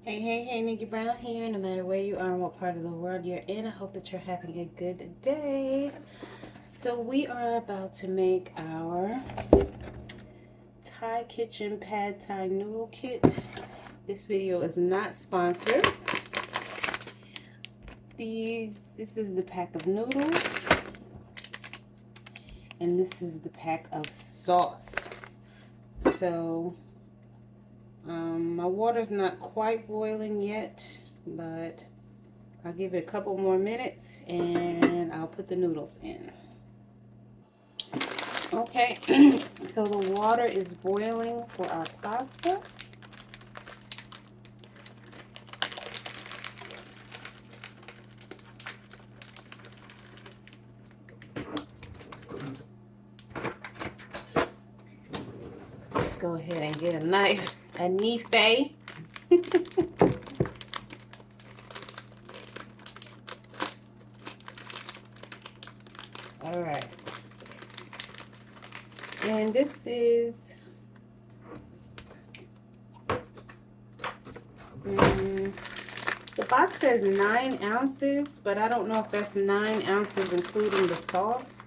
Hey, Nikki Brown here. No matter where you are and what part of the world you're in, I hope that you're having a good day. So we are about to make our Thai kitchen pad Thai noodle kit. This video is not sponsored. This is the pack of noodles, and this is the pack of sauce. So my water's not quite boiling yet, but I'll give it a couple more minutes and I'll put the noodles in. Okay, so the water is boiling for our pasta. Let's go ahead and get a knife, a knife. All right. And this is the box says 9 ounces, but I don't know if that's 9 ounces including the sauce.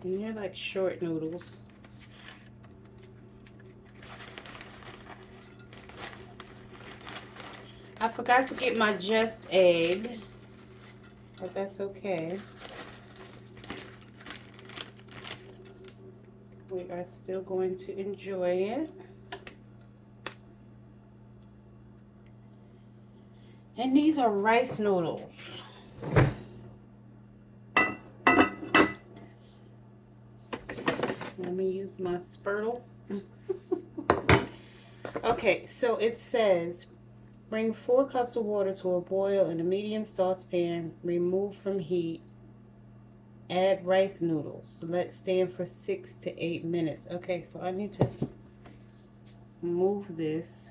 And they're like short noodles. I forgot to get my just egg, but that's okay. We are still going to enjoy it. And these are rice noodles. Let me use my spurtle. Okay, so it says, bring 4 cups of water to a boil in a medium saucepan. Remove from heat. Add rice noodles. Let stand for 6 to 8 minutes. Okay, so I need to move this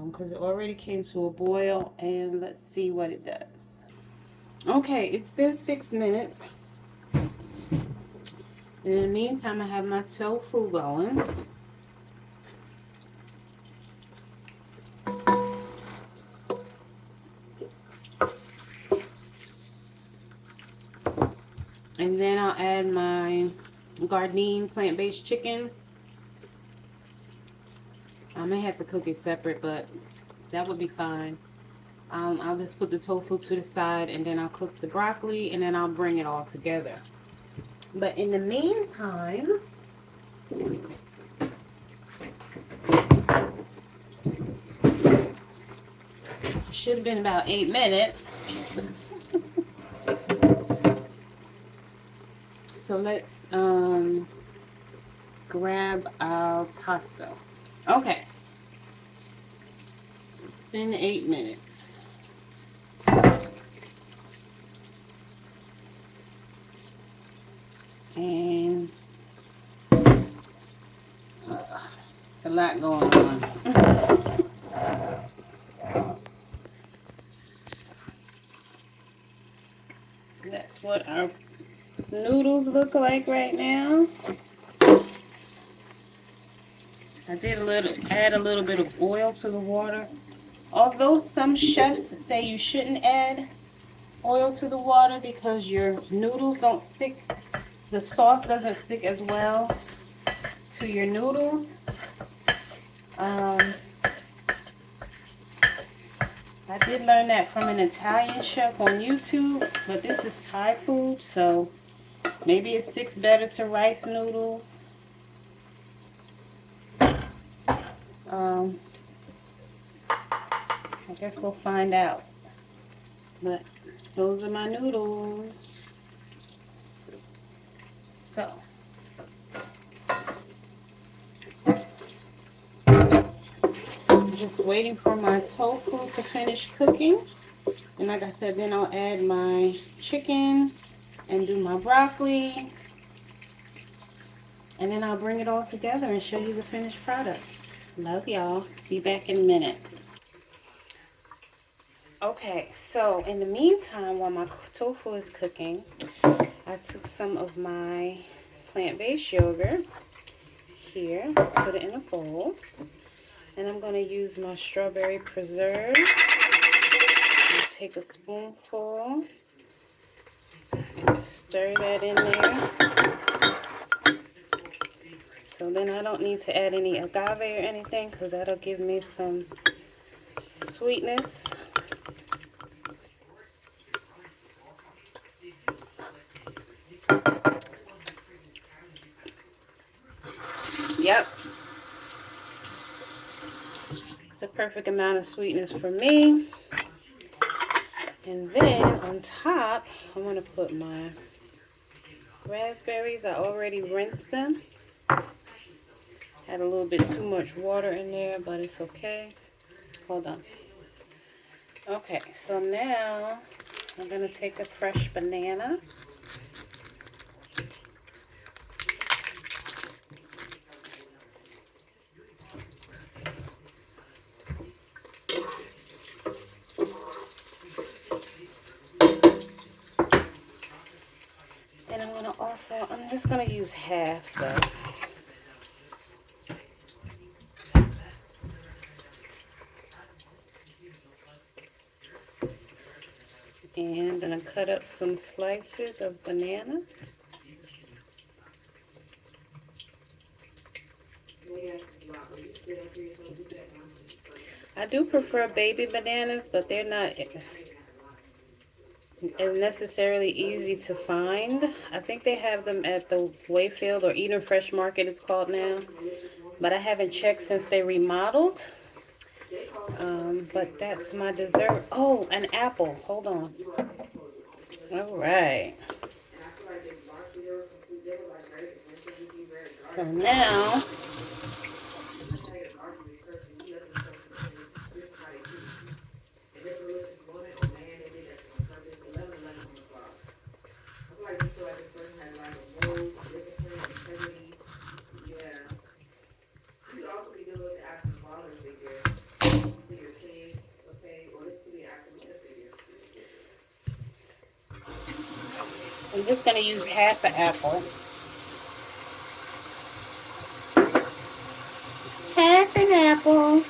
because it already came to a boil, and let's see what it does. Okay, it's been 6 minutes. In the meantime, I have my tofu going. And then I'll add my Gardein plant-based chicken. I may have to cook it separate, but that would be fine. I'll just put the tofu to the side, and then I'll cook the broccoli, and then I'll bring it all together. But in the meantime, it should have been about 8 minutes. So let's grab our pasta. Okay. It's been 8 minutes. And it's a lot going on. That's what our noodles look like right now. I did add a little bit of oil to the water. Although some chefs say you shouldn't add oil to the water because your noodles don't stick, the sauce doesn't stick as well to your noodles. I did learn that from an Italian chef on YouTube, but this is Thai food, so maybe it sticks better to rice noodles. I guess we'll find out. But those are my noodles. So I'm just waiting for my tofu to finish cooking. And like I said, then I'll add my chicken and do my broccoli. And then I'll bring it all together and show you the finished product. Love y'all. Be back in a minute. Okay, so in the meantime, while my tofu is cooking, I took some of my plant-based yogurt here, put it in a bowl, and I'm going to use my strawberry preserve. Take a spoonful, stir that in there. So then I don't need to add any agave or anything because that'll give me some sweetness. Yep. It's a perfect amount of sweetness for me. And then on top, I'm going to put my raspberries. I already rinsed them. Had a little bit too much water in there, but it's okay. Hold on. Okay, so now I'm going to take a fresh banana. And I'm just going to use half though. And I'm going to cut up some slices of banana. I do prefer baby bananas, but they're not as necessarily easy to find. I think they have them at the Wayfield or Eden Fresh Market it's called now. But I haven't checked since they remodeled. But that's my dessert. Oh, an apple. Hold on. All right. So now, I'm just going to use half an apple. Half an apple.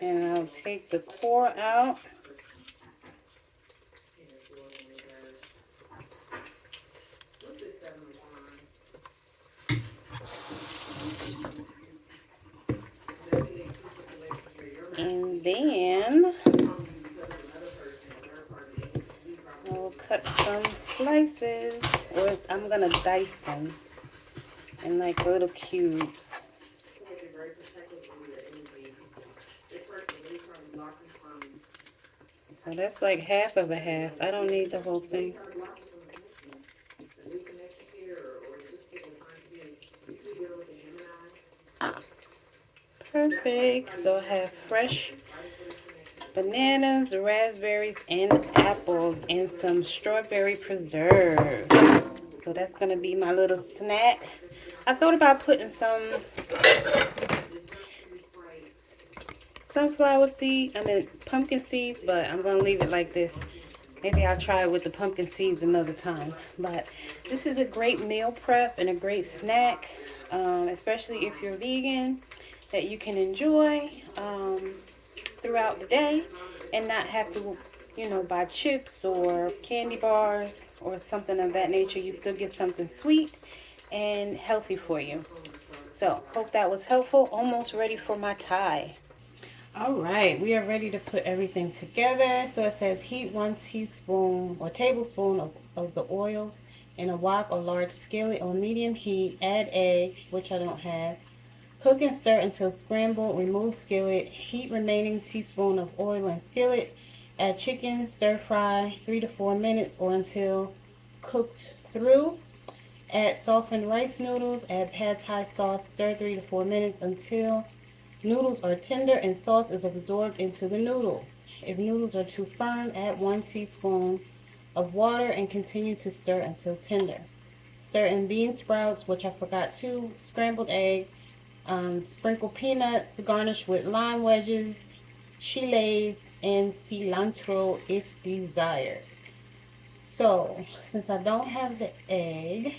And I'll take the core out. And then I'll cut some slices, or I'm going to dice them in like little cubes. So that's like half of a half. I don't need the whole thing. Perfect. So I have fresh bananas, raspberries, and apples, and some strawberry preserve. So that's going to be my little snack. I thought about putting some sunflower seed, pumpkin seeds, but I'm going to leave it like this. Maybe I'll try it with the pumpkin seeds another time. But this is a great meal prep and a great snack, especially if you're vegan, that you can enjoy throughout the day and not have to, buy chips or candy bars or something of that nature. You still get something sweet and healthy for you. So, hope that was helpful. Almost ready for my Thai. All right, we are ready to put everything together. So it says heat 1 teaspoon or tablespoon of the oil in a wok or large skillet on medium heat. Add egg, which I don't have. Cook and stir until scrambled. Remove skillet. Heat remaining teaspoon of oil in skillet. Add chicken. Stir fry 3 to 4 minutes or until cooked through. Add softened rice noodles. Add pad thai sauce. Stir 3 to 4 minutes until noodles are tender and sauce is absorbed into the noodles. If noodles are too firm, add 1 teaspoon of water and continue to stir until tender. Stir in bean sprouts, which I forgot too, scrambled egg, sprinkle peanuts, garnish with lime wedges, chiles, and cilantro if desired. So, since I don't have the egg,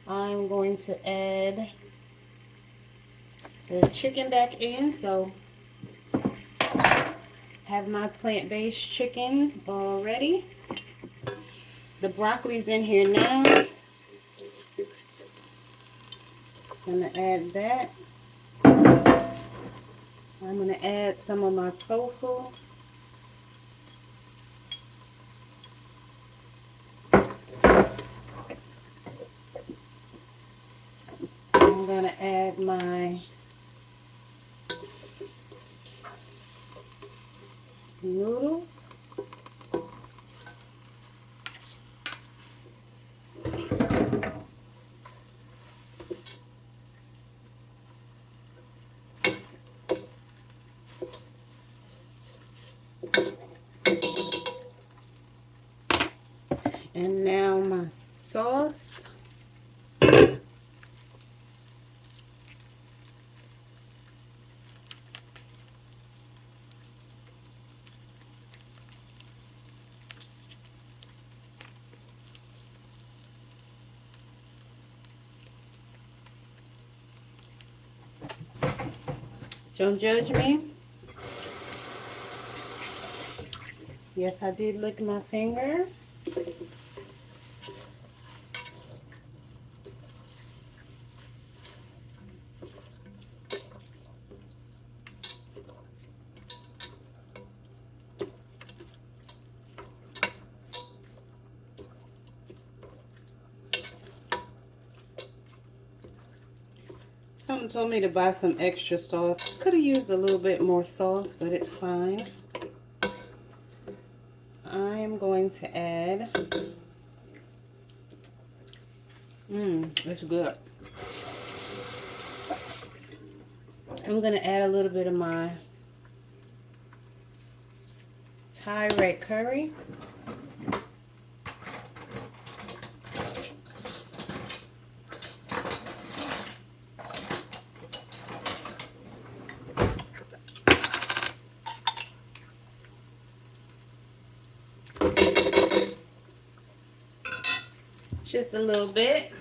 I'm going to add the chicken back in. So, have my plant-based chicken already. The broccoli's in here now. I'm going to add that. I'm going to add some of my tofu. I'm going to add my noodles. And now my sauce. Don't judge me. Yes, I did lick my finger. Someone told me to buy some extra sauce. Could have used a little bit more sauce, but it's fine. I am going to add, it's good. I'm going to add a little bit of my Thai red curry. Just a little bit.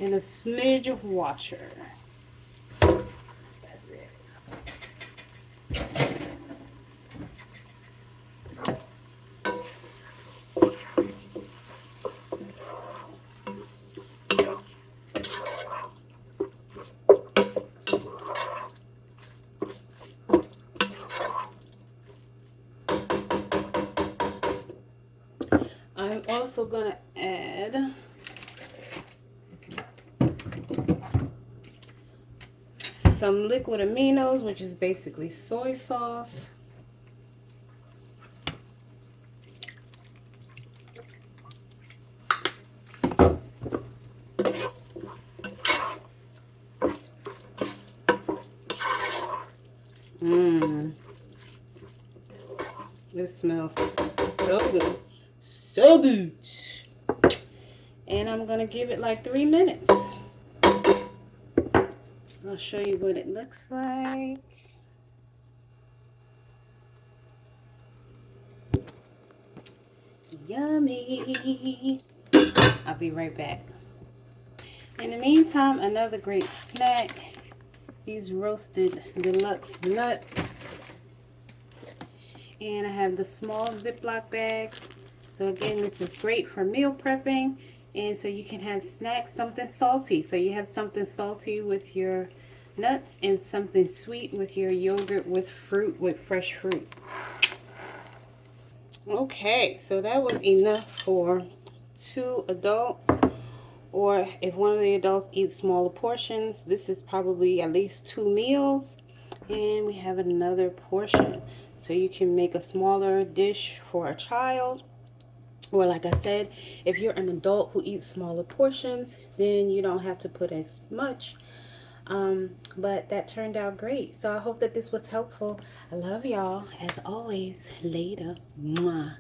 And a smidge of water. That's it. I'm also going to add some liquid aminos, which is basically soy sauce. This smells so good. So good. And I'm going to give it like 3 minutes. I'll show you what it looks like. Yummy. I'll be right back. In the meantime, another great snack. These roasted deluxe nuts. And I have the small Ziploc bag. So again, this is great for meal prepping. And so you can have snacks, something salty. So you have something salty with your nuts and something sweet with your yogurt with fruit, with fresh fruit. Okay, so that was enough for 2 adults. Or if one of the adults eats smaller portions, this is probably at least 2 meals. And we have another portion. So you can make a smaller dish for a child. Or like I said, if you're an adult who eats smaller portions, then you don't have to put as much. But that turned out great. So I hope that this was helpful. I love y'all. As always, later. Mwah.